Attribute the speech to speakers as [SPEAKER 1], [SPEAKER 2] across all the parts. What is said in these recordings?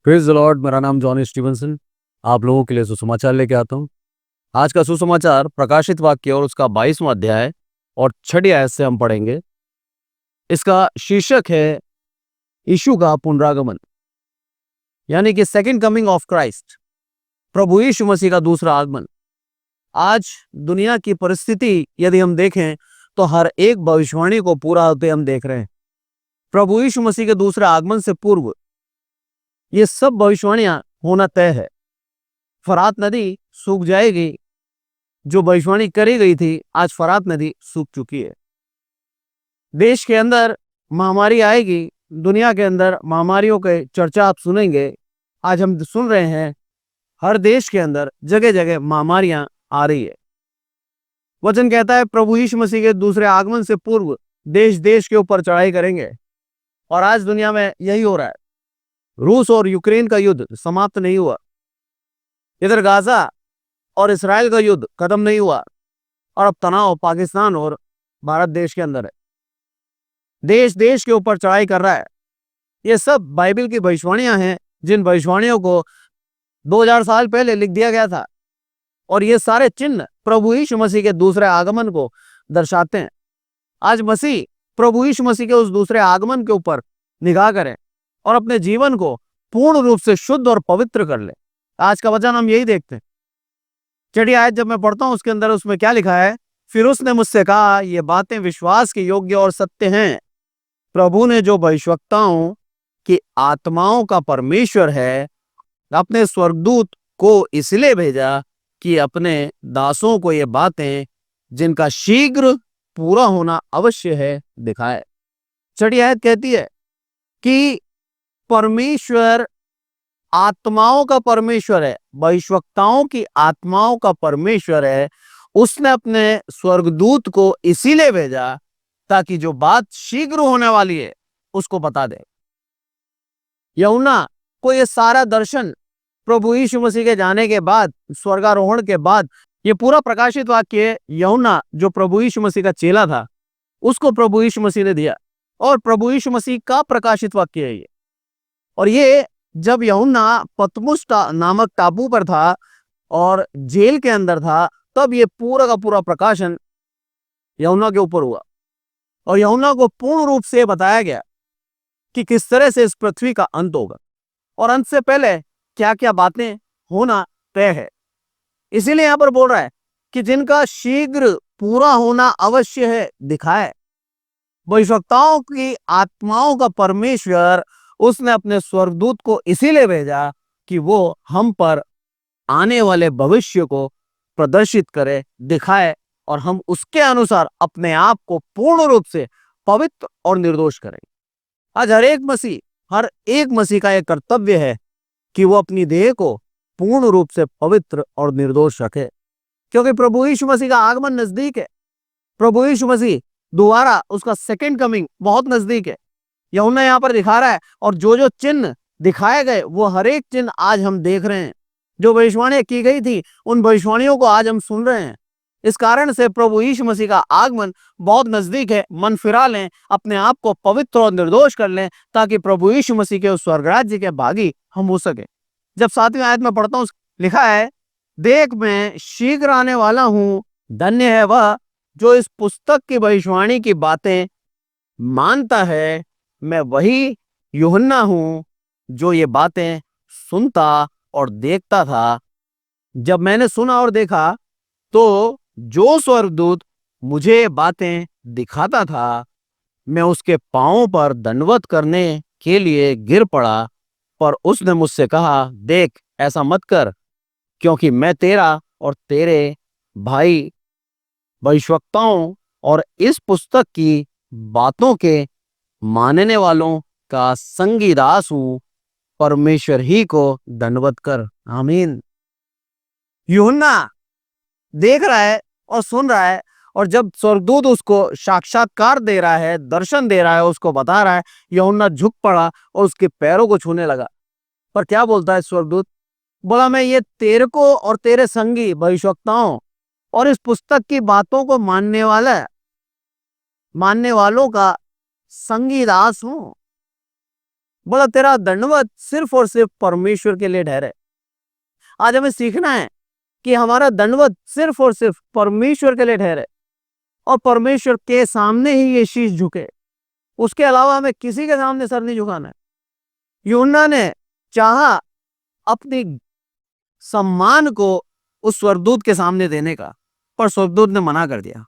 [SPEAKER 1] Praise the Lord. मेरा नाम John Stevenson. आप लोगों के लिए सुसमाचार लेके आता हूँ। आज का सुसमाचार प्रकाशित वाक्य और उसका 22वां अध्याय और 6ठी आयत से हम पढ़ेंगे। इसका शीर्षक है यीशु का पुनरागमन, यानी कि सेकंड कमिंग ऑफ क्राइस्ट, प्रभु यीशु मसीह का दूसरा आगमन। आज दुनिया की परिस्थिति यदि हम देखें तो हर एक भविष्यवाणी को पूरा होते हम देख रहे हैं। प्रभु यीशु मसीह के दूसरे आगमन से पूर्व ये सब भविष्यवाणियां होना तय है। फरात नदी सूख जाएगी, जो भविष्यवाणी करी गई थी, आज फरात नदी सूख चुकी है। देश के अंदर महामारी आएगी, दुनिया के अंदर महामारियों के चर्चा आप सुनेंगे। आज हम सुन रहे हैं हर देश के अंदर जगह जगह महामारियां आ रही है। वचन कहता है प्रभु यीशु मसीह के दूसरे आगमन से पूर्व देश देश के ऊपर चढ़ाई करेंगे, और आज दुनिया में यही हो रहा है। रूस और यूक्रेन का युद्ध समाप्त नहीं हुआ, इधर गाजा और इसराइल का युद्ध खत्म नहीं हुआ, और अब तनाव पाकिस्तान और भारत देश के अंदर है। देश देश के ऊपर चढ़ाई कर रहा है। ये सब बाइबल की भविष्यवाणियां हैं, जिन भविष्यवाणियों को 2000 साल पहले लिख दिया गया था, और ये सारे चिन्ह प्रभु यीशु मसीह के दूसरे आगमन को दर्शाते हैं। आज मसीह प्रभु यीशु मसीह के उस दूसरे आगमन के ऊपर निगाह करें और अपने जीवन को पूर्ण रूप से शुद्ध और पवित्र कर ले। आज का वचन हम यही देखते हैं। 6ठी आयत जब मैं पढ़ता हूं, उसके अंदर उसमें क्या लिखा है? फिर उसने मुझसे कहा, ये बातें विश्वास के योग्य और सत्य हैं। प्रभु ने जो भविष्यवक्ताओं की आत्माओं का परमेश्वर है, अपने स्वर्गदूत को इसलिए भेजा कि अपने दासों को ये बातें, जिनका शीघ्र पूरा होना अवश्य है, दिखाए। 6ठी आयत कहती है कि परमेश्वर आत्माओं का परमेश्वर है, भविष्यवक्ताओं की आत्माओं का परमेश्वर है। उसने अपने स्वर्गदूत को इसीलिए भेजा ताकि जो बात शीघ्र होने वाली है उसको बता दे। यूहन्ना को ये सारा दर्शन प्रभु यीशु मसीह के जाने के बाद, स्वर्गारोहण के बाद, ये पूरा प्रकाशित वाक्य यूहन्ना जो प्रभु यीशु मसीह का चेला था, उसको प्रभु यीशु मसीह ने दिया, और प्रभु यीशु मसीह का प्रकाशित वाक्य है ये। और ये जब यूहन्ना पतमुस नामक टापू पर था और जेल के अंदर था, तब ये पूरा का पूरा प्रकाशन यूहन्ना के ऊपर हुआ, और यूहन्ना को पूर्ण रूप से बताया गया कि किस तरह से इस पृथ्वी का अंत होगा, और अंत से पहले क्या क्या बातें होना तय है। इसीलिए यहां पर बोल रहा है कि जिनका शीघ्र पूरा होना अवश्य है, दिखाए। भविष्यवक्ताओं की आत्माओं का परमेश्वर, उसने अपने स्वर्गदूत को इसीलिए भेजा कि वो हम पर आने वाले भविष्य को प्रदर्शित करे, दिखाए, और हम उसके अनुसार अपने आप को पूर्ण रूप से पवित्र और निर्दोष करें। आज हर एक मसीह का यह कर्तव्य है कि वो अपनी देह को पूर्ण रूप से पवित्र और निर्दोष रखे, क्योंकि प्रभु यीशु मसीह का आगमन नजदीक है। प्रभु यीशु मसीह दोबारा, उसका सेकंड कमिंग बहुत नजदीक है। यूहन्ना यहाँ पर दिखा रहा है, और जो जो चिन्ह दिखाए गए वो हर एक चिन्ह आज हम देख रहे हैं। जो भविष्यवाणियां की गई थी, उन भविष्यवाणियों को आज हम सुन रहे हैं। इस कारण से प्रभु यीशु मसीह का आगमन बहुत नजदीक है। मन फिरा लें, अपने आप को पवित्र और निर्दोष कर लें, ताकि प्रभु यीशु मसीह के उस स्वर्ग राज्य के भागी हम हो सके। जब 7वीं आयत में पढ़ता हूं, लिखा है, देख मैं शीघ्र आने वाला हूं, धन्य है वह जो इस पुस्तक की भविष्यवाणी की बातें मानता है। मैं वही यूहन्ना हूं जो ये बातें सुनता और देखता था। जब मैंने सुना और देखा, तो जो स्वर्गदूत मुझे ये बातें दिखाता था, मैं उसके पांवों पर दंडवत करने के लिए गिर पड़ा, पर उसने मुझसे कहा, देख ऐसा मत कर, क्योंकि मैं तेरा और तेरे भाई भविष्यवक्ताओं और इस पुस्तक की बातों के मानने वालों का संगी दास हूं। परमेश्वर ही को दंडवत कर। आमीन। यूहन्ना देख रहा है और सुन रहा है, और जब स्वर्गदूत उसको साक्षात्कार दे रहा है, दर्शन दे रहा है, उसको बता रहा है, यूहन्ना झुक पड़ा और उसके पैरों को छूने लगा। पर क्या बोलता है स्वर्गदूत? बोला, मैं ये तेरे को और तेरे संगी भविष्यवक्ताओं और इस पुस्तक की बातों को मानने वालों का संगी दास हूं। बोला तेरा दंडवत सिर्फ और सिर्फ परमेश्वर के लिए ठहरे। आज हमें सीखना है कि हमारा दंडवत सिर्फ और सिर्फ परमेश्वर के लिए ठहरे और परमेश्वर के सामने ही ये शीश झुके। उसके अलावा हमें किसी के सामने सर नहीं झुकाना है। यूहन्ना ने चाहा अपनी सम्मान को उस स्वर्गदूत के सामने देने का, पर स्वर्गदूत ने मना कर दिया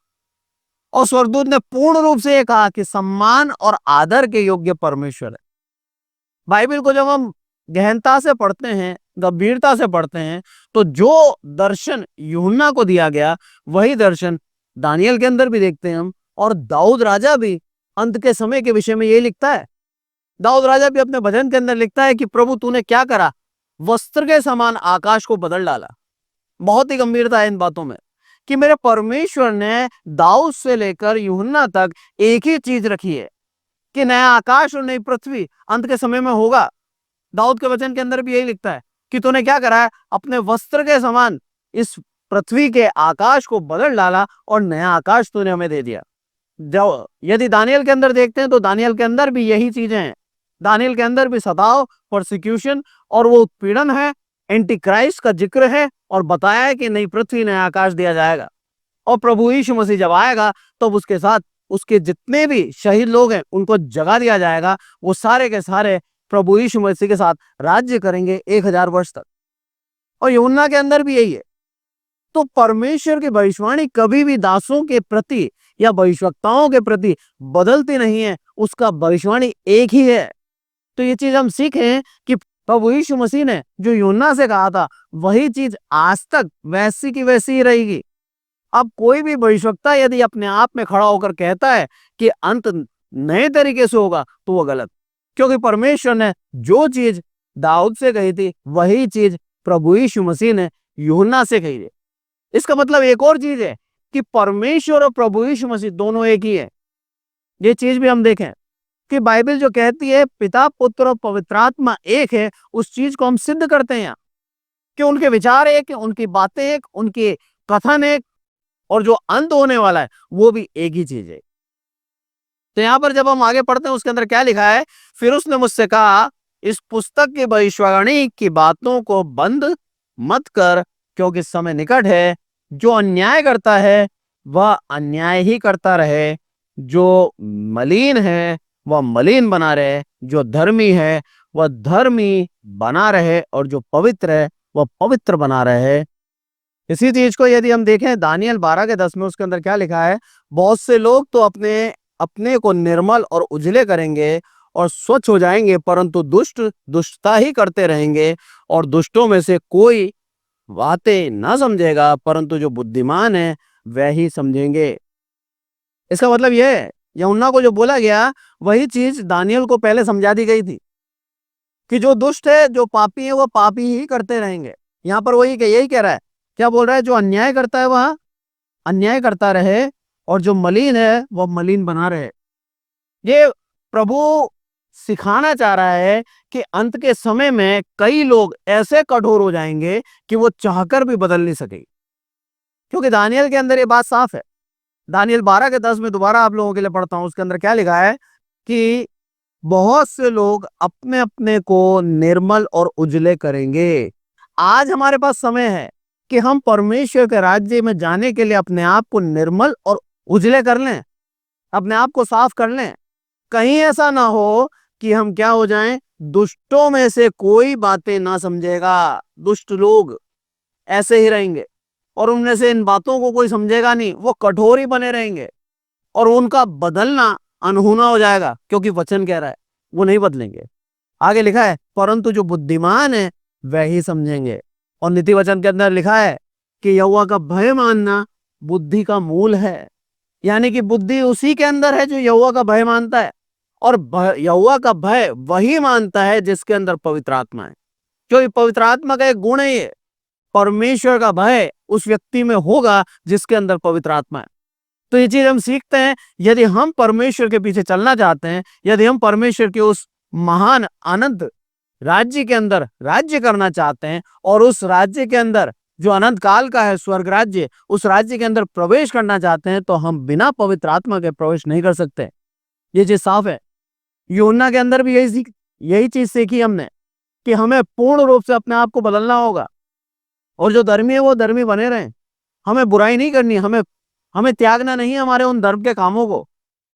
[SPEAKER 1] और स्वर्गदूत ने पूर्ण रूप से यह कहा कि सम्मान और आदर के योग्य परमेश्वर है। बाइबल को जब हम गहनता से पढ़ते हैं, गंभीरता से पढ़ते हैं, तो जो दर्शन यूहन्ना को दिया गया वही दर्शन दानियल के अंदर भी देखते हैं हम। और दाऊद राजा भी अंत के समय के विषय में यही लिखता है। दाऊद राजा भी अपने भजन के अंदर लिखता है कि प्रभु तूने क्या करा, वस्त्र के समान आकाश को बदल डाला। बहुत ही गंभीरता है इन बातों में कि मेरे परमेश्वर ने दाऊद से लेकर यूहन्ना तक एक ही चीज रखी है कि नया आकाश और नई पृथ्वी अंत के समय में होगा। दाऊद के वचन के अंदर भी यही लिखता है कि तूने क्या करा है, अपने वस्त्र के समान इस पृथ्वी के आकाश को बदल डाला और नया आकाश तूने हमें दे दिया। यदि दानियल के अंदर देखते हैं तो दानियल के अंदर भी यही चीजें हैं। दानियल के अंदर भी सताव, प्रोसिक्यूशन और वो उत्पीड़न है, एंटी क्राइस्ट का जिक्र है और बताया है कि नई पृथ्वी नया आकाश दिया जाएगा। और प्रभु यीशु मसीह जब आएगा तो उसके साथ उसके जितने भी शहीद लोग हैं उनको जगा दिया जाएगा। वो सारे के सारे प्रभु यीशु मसीह के साथ राज्य करेंगे 1000 वर्ष तक। और यूहन्ना के अंदर भी यही है। तो परमेश्वर की भविष्यवाणी कभी भी दासों के प्रति या भविष्यवक्ताओं के प्रति बदलती नहीं है, उसका भविष्यवाणी एक ही है। तो ये चीज हम सीखें कि प्रभु यीशु मसीह ने जो यूहन्ना से कहा था वही चीज आज तक वैसी की वैसी ही रहेगी। अब कोई भी भविष्यवक्ता यदि अपने आप में खड़ा होकर कहता है कि अंत नए तरीके से होगा तो वो गलत, क्योंकि परमेश्वर ने जो चीज दाऊद से कही थी वही चीज प्रभु यीशु मसीह ने यूहन्ना से कही थी। इसका मतलब एक और चीज है कि परमेश्वर और प्रभु यीशु मसीह दोनों एक ही है। ये चीज भी हम देखें कि बाइबल जो कहती है पिता, पुत्र और पवित्र आत्मा एक है, उस चीज को हम सिद्ध करते हैं कि उनके विचार एक, उनकी बातें एक, उनके कथन एक, और जो अंत होने वाला है वो भी एक ही चीज है। तो यहां पर जब हम आगे पढ़ते हैं उसके अंदर क्या लिखा है, फिर उसने मुझसे कहा इस पुस्तक की भविष्यवाणी की बातों को बंद मत कर, क्योंकि समय निकट है। जो अन्याय करता है वह अन्याय ही करता रहे, जो मलिन है वह मलिन बना रहे, जो धर्मी है वह धर्मी बना रहे, और जो पवित्र है वह पवित्र बना रहे। इसी चीज को यदि हम देखें दानियल 12:10 में उसके अंदर क्या लिखा है, बहुत से लोग तो अपने अपने को निर्मल और उजले करेंगे और स्वच्छ हो जाएंगे, परंतु दुष्ट दुष्टता ही करते रहेंगे, और दुष्टों में से कोई बातें ना समझेगा, परंतु जो बुद्धिमान है वह ही समझेंगे। इसका मतलब यह है यूहन्ना को जो बोला गया वही चीज दानियल को पहले समझा दी गई थी कि जो दुष्ट है, जो पापी है, वो पापी ही करते रहेंगे। यहाँ पर वही यही कह रहा है, क्या बोल रहा है, जो अन्याय करता है वह अन्याय करता रहे, और जो मलिन है वह मलिन बना रहे। ये प्रभु सिखाना चाह रहा है कि अंत के समय में कई लोग ऐसे कठोर हो जाएंगे कि वो चाहकर भी बदल नहीं सकेगी, क्योंकि दानियल के अंदर ये बात साफ है। दानियल 12:10 में दोबारा आप लोगों के लिए पढ़ता हूं, उसके अंदर क्या लिखा है कि बहुत से लोग अपने अपने को निर्मल और उजले करेंगे। आज हमारे पास समय है कि हम परमेश्वर के राज्य में जाने के लिए अपने आप को निर्मल और उजले कर लें, अपने आप को साफ कर लें। कहीं ऐसा ना हो कि हम क्या हो जाएं, दुष्टों में से कोई बातें ना समझेगा। दुष्ट लोग ऐसे ही रहेंगे और उनमें से इन बातों को कोई समझेगा नहीं, वो कठोर ही बने रहेंगे और उनका बदलना अनहोना हो जाएगा, क्योंकि वचन कह रहा है वो नहीं बदलेंगे। आगे लिखा है परंतु जो बुद्धिमान है वह ही समझेंगे। और नीति वचन के अंदर लिखा है कि यहोवा का भय मानना बुद्धि का मूल है, यानी कि बुद्धि उसी के अंदर है जो यहोवा का भय मानता है, और यहोवा का भय वही मानता है जिसके अंदर पवित्र आत्मा है, क्योंकि पवित्र आत्मा का एक गुण है ये, परमेश्वर का भय उस व्यक्ति में होगा जिसके अंदर पवित्र आत्मा है। तो ये चीज हम सीखते हैं, यदि हम परमेश्वर के पीछे चलना चाहते हैं, यदि हम परमेश्वर के उस महान अनंत राज्य के अंदर राज्य करना चाहते हैं, और उस राज्य के अंदर जो अनंत काल का है स्वर्ग राज्य, उस राज्य के अंदर प्रवेश करना चाहते हैं, तो हम बिना पवित्र आत्मा के प्रवेश नहीं कर सकते। ये चीज साफ है। यूहन्ना के अंदर भी यही यही चीज सीखी हमने कि हमें पूर्ण रूप से अपने आप को बदलना होगा, और जो धर्मी है वो धर्मी बने रहें। हमें बुराई नहीं करनी, हमें हमें त्यागना नहीं है हमारे उन धर्म के कामों को।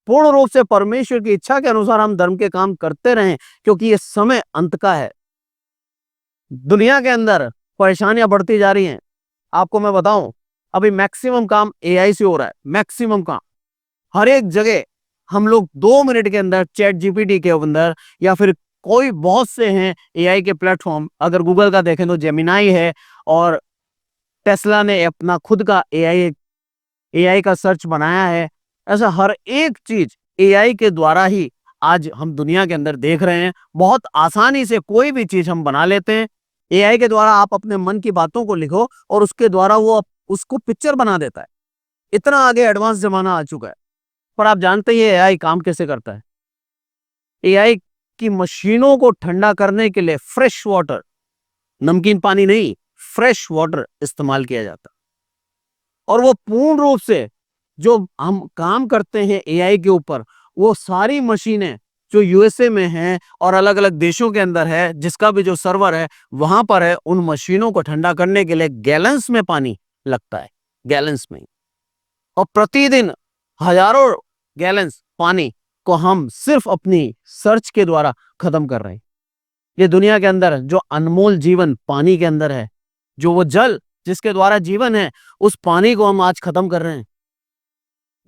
[SPEAKER 1] पूर्ण रूप से परमेश्वर की इच्छा के अनुसार हम धर्म के काम करते रहें, क्योंकि ये समय अंत का है। दुनिया के अंदर परेशानियां बढ़ती जा रही हैं। आपको मैं बताऊं, अभी मैक्सिमम काम एआई से हो रहा है। मैक्सिमम काम हर एक जगह हम लोग 2 मिनट के अंदर चैट जीपीटी के अंदर, या फिर कोई बहुत से हैं एआई के प्लेटफॉर्म, अगर गूगल का देखें तो जेमिनाई है, और टेस्ला ने अपना खुद का एआई का सर्च बनाया है। ऐसा हर एक चीज एआई के द्वारा ही आज हम दुनिया के अंदर देख रहे हैं। बहुत आसानी से कोई भी चीज हम बना लेते हैं एआई के द्वारा। आप अपने मन की बातों को लिखो और उसके द्वारा वो उसको पिक्चर बना देता है। इतना आगे एडवांस जमाना आ चुका है। पर आप जानते ही एआई काम कैसे करता है। एआई की मशीनों को ठंडा करने के लिए फ्रेश वाटर, नमकीन पानी नहीं, फ्रेश वाटर इस्तेमाल किया जाता है। और वो पूर्ण रूप से जो हम काम करते हैं एआई के ऊपर, वो सारी मशीनें जो यूएसए में हैं और अलग अलग देशों के अंदर है, जिसका भी जो सर्वर है वहां पर है, उन मशीनों को ठंडा करने के लिए गैलन्स में पानी लगता है, गैलन्स में। और प्रतिदिन हजारों गैलन्स पानी को हम सिर्फ अपनी सर्च के द्वारा खत्म कर रहे हैं। ये दुनिया के अंदर जो अनमोल जीवन पानी के अंदर है, जो वो जल जिसके द्वारा जीवन है, उस पानी को हम आज खत्म कर रहे हैं।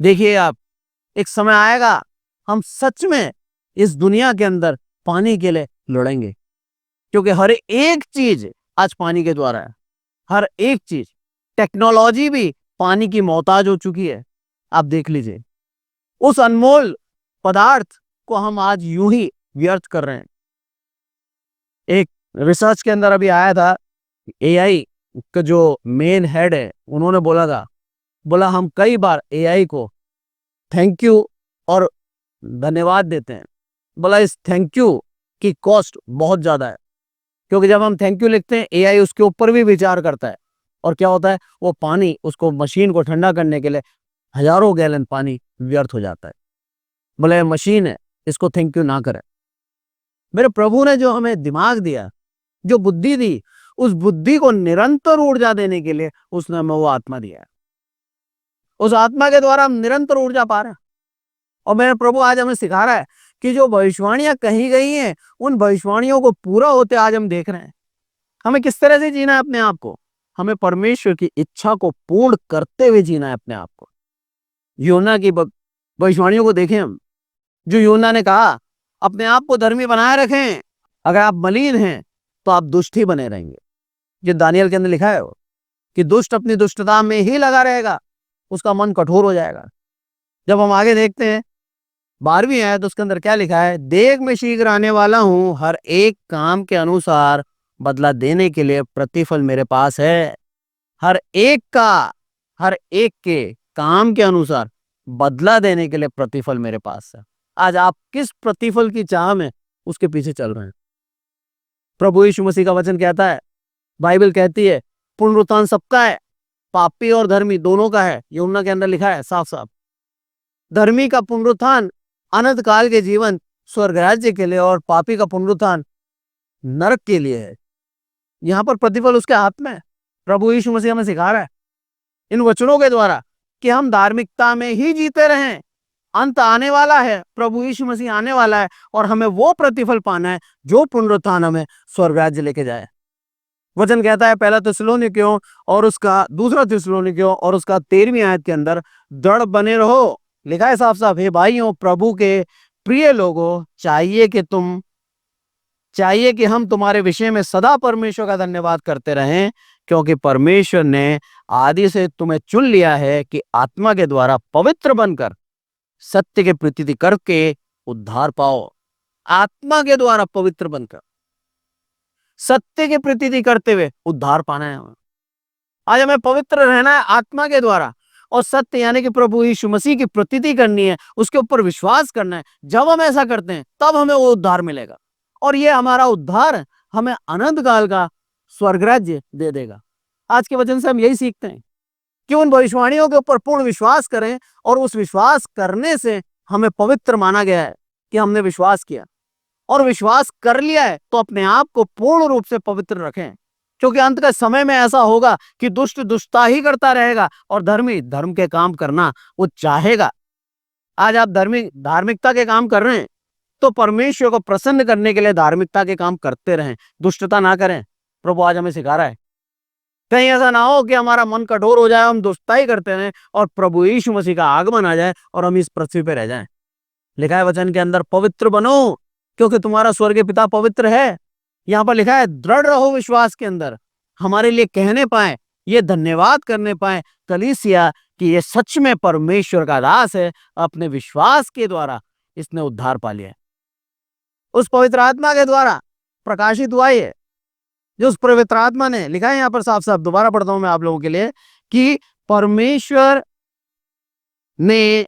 [SPEAKER 1] देखिए आप, एक समय आएगा हम सच में इस दुनिया के अंदर पानी के लिए लड़ेंगे, क्योंकि हर एक चीज आज पानी के द्वारा है। हर एक चीज, टेक्नोलॉजी भी पानी की मोहताज हो चुकी है। आप देख लीजिए, उस अनमोल पदार्थ को हम आज यूं ही व्यर्थ कर रहे हैं। एक रिसर्च के अंदर अभी आया था, एआई का जो मेन हेड है उन्होंने बोला हम कई बार एआई को थैंक यू और धन्यवाद देते हैं। बोला इस थैंक यू की कॉस्ट बहुत ज्यादा है, क्योंकि जब हम थैंक यू लिखते हैं एआई उसके ऊपर भी विचार करता है, और क्या होता है, वो पानी उसको मशीन को ठंडा करने के लिए हजारों गैलन पानी व्यर्थ हो जाता है। बोले मशीन है, इसको थैंक यू ना करें। मेरे प्रभु ने जो हमें दिमाग दिया, जो बुद्धि दी, उस बुद्धि को निरंतर ऊर्जा देने के लिए उसने हमें वो आत्मा दिया है। उस आत्मा के द्वारा हम निरंतर ऊर्जा पा रहे हैं। और मेरे प्रभु आज हमें सिखा रहा है कि जो भविष्यवाणियां कही गई हैं, उन भविष्यवाणियों को पूरा होते आज हम देख रहे हैं। हमें किस तरह से जीना है अपने आप को? हमें परमेश्वर की इच्छा को पूर्ण करते हुए जीना है अपने आप को। योना की भविष्यवाणियों को देखें हम, जो योना ने कहा अपने आप को धर्मी बनाए रखें, अगर आप मलिन हैं तो आप दुष्ट ही बने रहेंगे। जो दानियल के अंदर लिखा है कि दुष्ट अपनी दुष्टता में ही लगा रहेगा, उसका मन कठोर हो जाएगा। जब हम आगे देखते हैं 12वीं आयत, तो उसके अंदर क्या लिखा है, देख मैं शीघ्र आने वाला हूं, हर एक काम के अनुसार बदला देने के लिए प्रतिफल मेरे पास है। हर एक के काम के अनुसार बदला देने के लिए प्रतिफल मेरे पास है। आज आप किस प्रतिफल की चाह में उसके पीछे चल रहे हैं? प्रभु यीशु मसीह का वचन कहता है, बाइबल कहती है पुनरुत्थान सबका है, पापी और धर्मी दोनों का है। यूहन्ना के अंदर लिखा है साफ साफ। धर्मी का पुनरुत्थान अनंत काल के जीवन स्वर्ग राज्य के लिए, और पापी का पुनरुत्थान नरक के लिए है। यहां पर प्रतिफल उसके हाथ में है। प्रभु यीशु मसीह हमें सिखा रहा है इन वचनों के द्वारा कि हम धार्मिकता में ही जीते रहें। अंत आने वाला है, प्रभु यीशु मसीह आने वाला है, और हमें वो प्रतिफल पाना है जो पुनरुत्थान हमें स्वर्ग राज्य लेके जाए। वचन कहता है पहला थिस्सलुनीकियों और उसका दूसरा थिस्सलुनीकियों और उसका 13वीं आयत के अंदर, दृढ़ बने रहो। लिखा है साफ साफ, हे भाइयों प्रभु के प्रिय लोगों, चाहिए कि हम तुम्हारे विषय में सदा परमेश्वर का धन्यवाद करते रहें, क्योंकि परमेश्वर ने आदि से तुम्हें चुन लिया है कि आत्मा के द्वारा पवित्र बनकर सत्य के प्रतीति करके उद्धार पाओ। आत्मा के द्वारा पवित्र बनकर सत्य के प्रतीति करते हुए उद्धार पाना है। आज हमें पवित्र रहना है आत्मा के द्वारा, और सत्य यानी कि प्रभु यीशु मसीह की प्रतीति करनी है, उसके ऊपर विश्वास करना है। जब हम ऐसा करते हैं तब हमें वो उद्धार मिलेगा, और ये हमारा उद्धार हमें अनंत काल का स्वर्ग राज्य दे देगा। आज के वचन से हम यही सीखते हैं कि उन भविष्यवाणियों के ऊपर पूर्ण विश्वास करें, और उस विश्वास करने से हमें पवित्र माना गया है कि हमने विश्वास किया। और विश्वास कर लिया है तो अपने आप को पूर्ण रूप से पवित्र रखें, क्योंकि अंत के समय में ऐसा होगा कि दुष्ट दुष्टता ही करता रहेगा और धर्मी धर्म के काम करना वो चाहेगा। आज आप धार्मिकता के काम कर रहे हैं तो परमेश्वर को प्रसन्न करने के लिए धार्मिकता के काम करते रहें, दुष्टता ना करें। प्रभु आज हमें सिखा रहा है। कहीं ऐसा ना हो कि हमारा मन कठोर हो जाए, हम दुष्टता ही करते रहें और प्रभु यीशु मसीह का आगमन आ जाए और हम इस पृथ्वी पे रह जाएं। लिखा है वचन के अंदर, पवित्र बनो क्योंकि तुम्हारा स्वर्गीय पिता पवित्र है। यहाँ पर लिखा है दृढ़ रहो विश्वास के अंदर। हमारे लिए कहने पाए, ये धन्यवाद करने पाए कलीसिया कि ये सच में परमेश्वर का दास है, अपने विश्वास के द्वारा इसने उद्धार पा लिया है। उस पवित्र आत्मा के द्वारा प्रकाशित हुआ है, जो उस पवित्र आत्मा ने, लिखा है यहाँ पर साफ साफ, दोबारा पढ़ता हूं मैं आप लोगों के लिए, कि परमेश्वर ने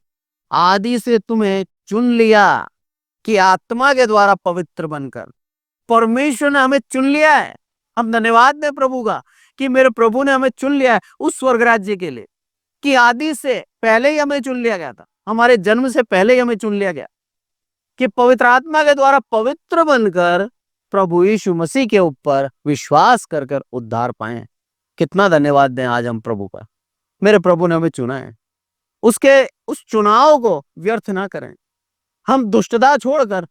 [SPEAKER 1] आदि से तुम्हें चुन लिया कि आत्मा के द्वारा पवित्र बनकर। परमेश्वर ने हमें चुन लिया है। हम धन्यवाद दें प्रभु का कि मेरे प्रभु ने हमें चुन लिया है उस स्वर्ग राज्य के लिए, कि आदि से पहले ही हमें चुन लिया गया था, हमारे जन्म से पहले ही हमें चुन लिया गया कि पवित्र आत्मा के द्वारा पवित्र बनकर प्रभु यीशु मसीह के ऊपर विश्वास कर कर उद्धार पाए। कितना धन्यवाद दें आज हम प्रभु का। मेरे प्रभु ने हमें चुना है, उसके उस चुनाव को व्यर्थ ना करें। हम दुष्टता छोड़कर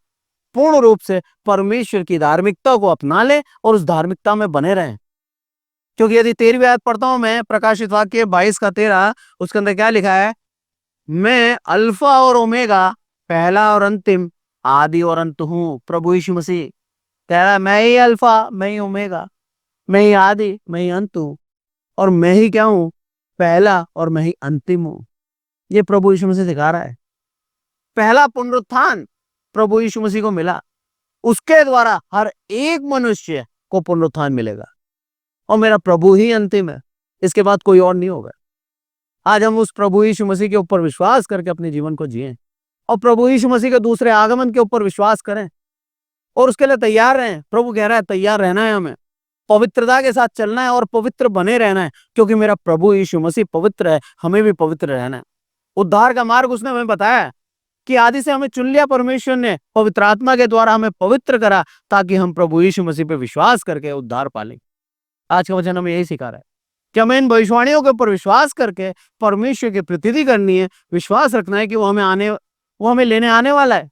[SPEAKER 1] पूर्ण रूप से परमेश्वर की धार्मिकता को अपना लें और उस धार्मिकता में बने रहें। क्योंकि यदि 13वीं आयत पढ़ता हूं मैं, प्रकाशित वाक्य 22 का 13, उसके अंदर क्या लिखा है, मैं अल्फा और ओमेगा, पहला और अंतिम, आदि और अंत हूं। प्रभु यीशु मसीह कह रहा है, मैं ही अल्फा, मैं ही ओमेगा, मैं ही आदि, मैं ही अंत हूं, और मैं ही क्या हूं, पहला, और मैं ही अंतिम हूं। ये प्रभु यीशु मसीह सिखा रहा है। पहला पुनरुत्थान प्रभु यीशु मसीह को मिला, उसके द्वारा हर एक मनुष्य को पुनरुत्थान मिलेगा, और मेरा प्रभु ही अंतिम है, इसके बाद कोई और नहीं होगा। आज हम उस प्रभु यीशु मसीह के ऊपर विश्वास करके अपने जीवन को जिएं और प्रभु यीशु मसीह के दूसरे आगमन के ऊपर विश्वास करें और उसके लिए तैयार रहें। प्रभु कह रहा है तैयार रहना है, हमें पवित्रता के साथ चलना है और पवित्र बने रहना है, क्योंकि मेरा प्रभु यीशु मसीह पवित्र है, हमें भी पवित्र रहना है। उद्धार का मार्ग उसने हमें बताया कि आदि से हमें चुन लिया परमेश्वर ने, पवित्र आत्मा के द्वारा हमें पवित्र करा ताकि हम प्रभु यीशु मसीह पे विश्वास करके उद्धार पालें। आज का वचन हमें यही सिखा रहा है कि हमें इन भविष्यवाणियों के ऊपर विश्वास करके परमेश्वर की प्रतीति करनी है, विश्वास रखना है कि वो हमें लेने आने वाला है।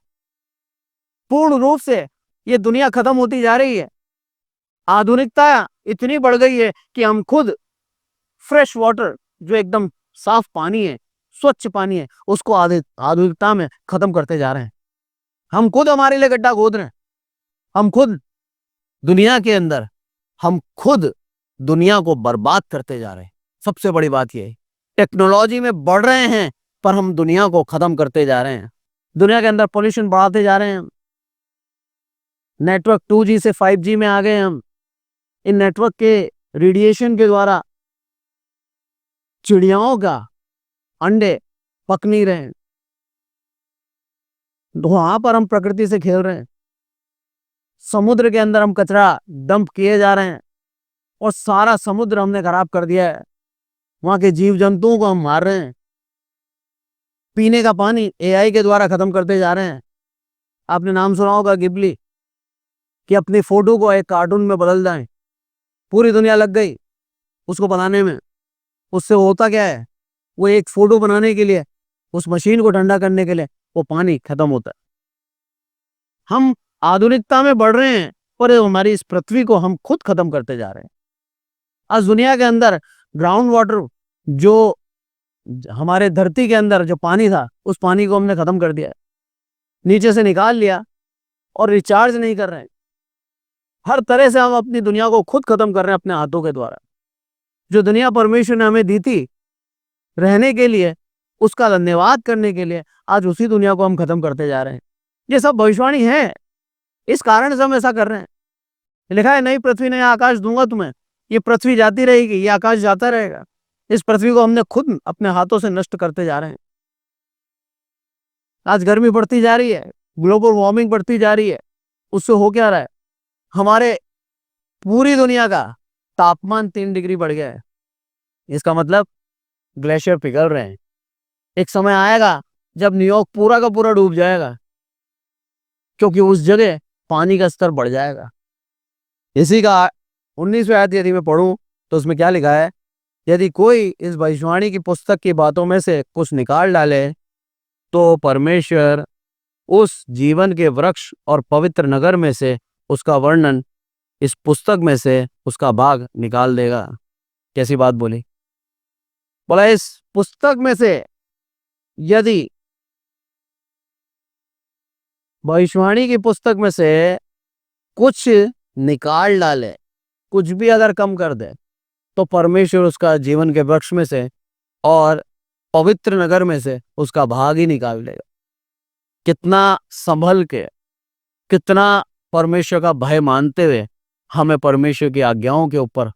[SPEAKER 1] पूर्ण रूप से ये दुनिया खत्म होती जा रही है, आधुनिकता इतनी बढ़ गई है कि हम खुद फ्रेश वाटर, जो एकदम साफ पानी है, स्वच्छ पानी है, उसको आधुनिकता में खत्म करते जा रहे हैं। हम खुद हमारे लिए गड्ढा खोद रहे हैं, हम खुद दुनिया के अंदर, हम खुद दुनिया को बर्बाद करते जा रहे हैं। सबसे बड़ी बात यह है, टेक्नोलॉजी में बढ़ रहे हैं पर हम दुनिया को खत्म करते जा रहे हैं। दुनिया के अंदर पॉल्यूशन बढ़ाते जा रहे हैं। नेटवर्क 2G से 5G में आ गए हम। इन नेटवर्क के रेडिएशन के द्वारा चिड़ियाओं का अंडे पक नहीं रहे हैं, वहां पर हम प्रकृति से खेल रहे हैं। समुद्र के अंदर हम कचरा डंप किए जा रहे हैं और सारा समुद्र हमने खराब कर दिया है। वहां के जीव जंतुओं को हम मार रहे हैं। पीने का पानी AI के द्वारा खत्म करते जा रहे हैं। आपने नाम सुना होगा गिबली, कि अपनी फोटो को एक कार्टून में बदल जाए। पूरी दुनिया लग गई उसको बनाने में। उससे होता क्या है, वो एक फोटो बनाने के लिए, उस मशीन को ठंडा करने के लिए वो पानी खत्म होता है। हम आधुनिकता में बढ़ रहे हैं और हमारी इस पृथ्वी को हम खुद खत्म करते जा रहे हैं। आज दुनिया के अंदर ग्राउंड वाटर, जो हमारे धरती के अंदर जो पानी था, उस पानी को हमने खत्म कर दिया है, नीचे से निकाल लिया और रिचार्ज नहीं कर रहे हैं। हर तरह से हम अपनी दुनिया को खुद खत्म कर रहे हैं अपने हाथों के द्वारा। जो दुनिया परमेश्वर ने हमें दी थी रहने के लिए, उसका धन्यवाद करने के लिए, आज उसी दुनिया को हम खत्म करते जा रहे हैं। ये सब भविष्यवाणी है, इस कारण से हम ऐसा कर रहे हैं। लिखा है, नई पृथ्वी नया आकाश दूंगा तुम्हें। ये पृथ्वी जाती रहेगी, ये आकाश जाता रहेगा। इस पृथ्वी को हमने खुद अपने हाथों से नष्ट करते जा रहे हैं। आज गर्मी बढ़ती जा रही है, ग्लोबल वार्मिंग बढ़ती जा रही है। उससे हो क्या रहा है, हमारे पूरी दुनिया का तापमान 3 डिग्री बढ़ गया है। इसका मतलब ग्लेशियर पिघल रहे हैं। एक समय आएगा जब न्यूयॉर्क पूरा का पूरा डूब जाएगा, क्योंकि उस जगह पानी का स्तर बढ़ जाएगा। इसी का 19वें आयत यदि मैं पढ़ूं तो उसमें क्या लिखा है, यदि कोई इस भविष्यवाणी की पुस्तक की बातों में से कुछ निकाल डाले तो परमेश्वर उस जीवन के वृक्ष और पवित्र नगर में से उसका वर्णन इस पुस्तक में से उसका भाग निकाल देगा। कैसी बात बोली? बोला इस पुस्तक में से यदि भविष्यवाणी की पुस्तक में से कुछ निकाल डाले, कुछ भी अगर कम कर दे, तो परमेश्वर उसका जीवन के वृक्ष में से और पवित्र नगर में से उसका भाग ही निकाल देगा। कितना संभल के, कितना परमेश्वर का भय मानते हुए हमें परमेश्वर की आज्ञाओं के ऊपर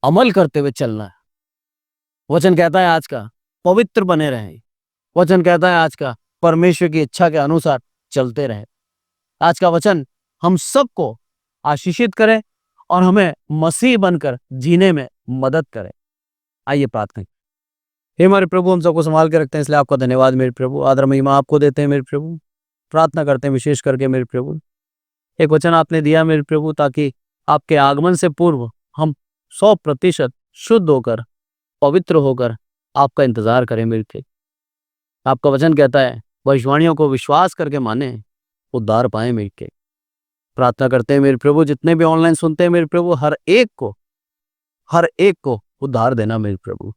[SPEAKER 1] अमल करते हुए चलना है। वचन कहता है आज का पवित्र बने रहें। वचन कहता है आज का परमेश्वर की इच्छा के अनुसार चलते रहे। आज का वचन हम सबको आशीषित करे और हमें मसीह बनकर जीने में मदद करे। आइए प्रार्थना। हे हमारे प्रभु, हम सबको संभाल के रखते हैं, इसलिए आपका धन्यवाद मेरे प्रभु। आदर महिमा आपको देते हैं मेरे प्रभु। प्रार्थना करते हैं विशेष करके मेरे प्रभु, एक वचन आपने दिया मेरे प्रभु, ताकि आपके आगमन से पूर्व हम 100% शुद्ध होकर, पवित्र होकर आपका इंतजार करें मेरे प्रभु। आपका वचन कहता है भविष्यवाणियों को विश्वास करके माने, उद्धार पाए मेरे के। प्रार्थना करते हैं मेरे प्रभु, जितने भी ऑनलाइन सुनते हैं मेरे प्रभु, हर एक को उद्धार देना मेरे प्रभु,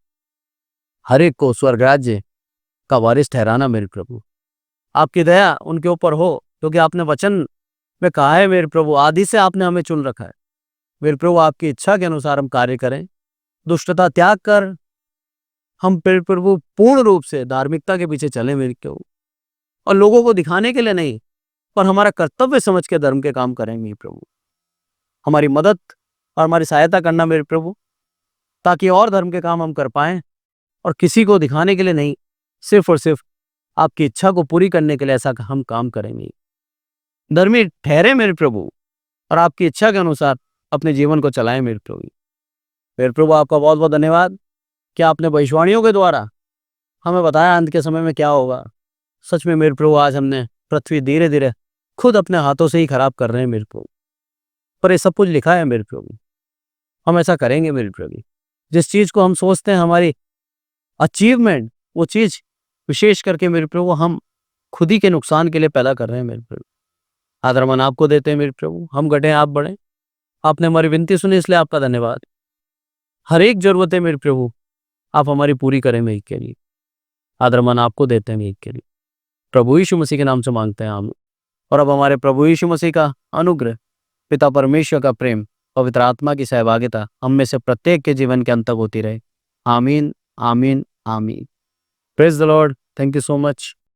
[SPEAKER 1] हर एक को स्वर्ग राज्य का वारिस ठहराना मेरे प्रभु। आपकी दया उनके ऊपर हो, क्योंकि आपने वचन में कहा है मेरे प्रभु, आदि से आपने हमें चुन रखा है मेरे प्रभु। आपकी इच्छा के अनुसार हम कार्य करें, दुष्टता त्याग कर हम मेरे प्रभु पूर्ण रूप से धार्मिकता के पीछे चलें मेरे प्रभु, और लोगों को दिखाने के लिए नहीं, पर हमारा कर्तव्य समझ के धर्म के काम करें मेरे प्रभु। हमारी मदद और हमारी सहायता करना मेरे प्रभु, ताकि और धर्म के काम हम कर पाएं, और किसी को दिखाने के लिए नहीं, सिर्फ और सिर्फ आपकी इच्छा को पूरी करने के लिए ऐसा हम काम करेंगे। धर्मी ठहरे मेरे प्रभु, और आपकी इच्छा के अनुसार अपने जीवन को चलाएं मेरे प्रभु। मेरे प्रभु आपका बहुत बहुत धन्यवाद कि आपने भविष्यवाणियों के द्वारा हमें बताया अंत के समय में क्या होगा। सच में मेरे प्रभु आज हमने पृथ्वी धीरे धीरे खुद अपने हाथों से ही खराब कर रहे हैं मेरे प्रभु, पर ये सब कुछ लिखा है मेरे प्रभु। हम ऐसा करेंगे मेरे प्रभु। जिस चीज को हम सोचते हैं हमारी अचीवमेंट, वो चीज विशेष करके मेरे प्रभु हम खुद ही के नुकसान के लिए पैदा कर रहे हैं मेरे प्रभु। आदर मान आपको देते हैं मेरे प्रभु। हम घटे आप बढ़े। आपने हमारी विनती सुनी, इसलिए आपका धन्यवाद। हर एक जरूरत है मेरे प्रभु, आप हमारी पूरी करें मेरे के लिए। आदर मान आपको देते हैं मेरे के लिए। प्रभु यीशु मसीह के नाम से मांगते हैं हम। और अब हमारे प्रभु यीशु मसीह का अनुग्रह, पिता परमेश्वर का प्रेम, पवित्र आत्मा की सहभागिता हम में से प्रत्येक के जीवन के अंत तक होती रहे। आमीन, आमीन, आमीन। Praise the Lord. Thank you so much.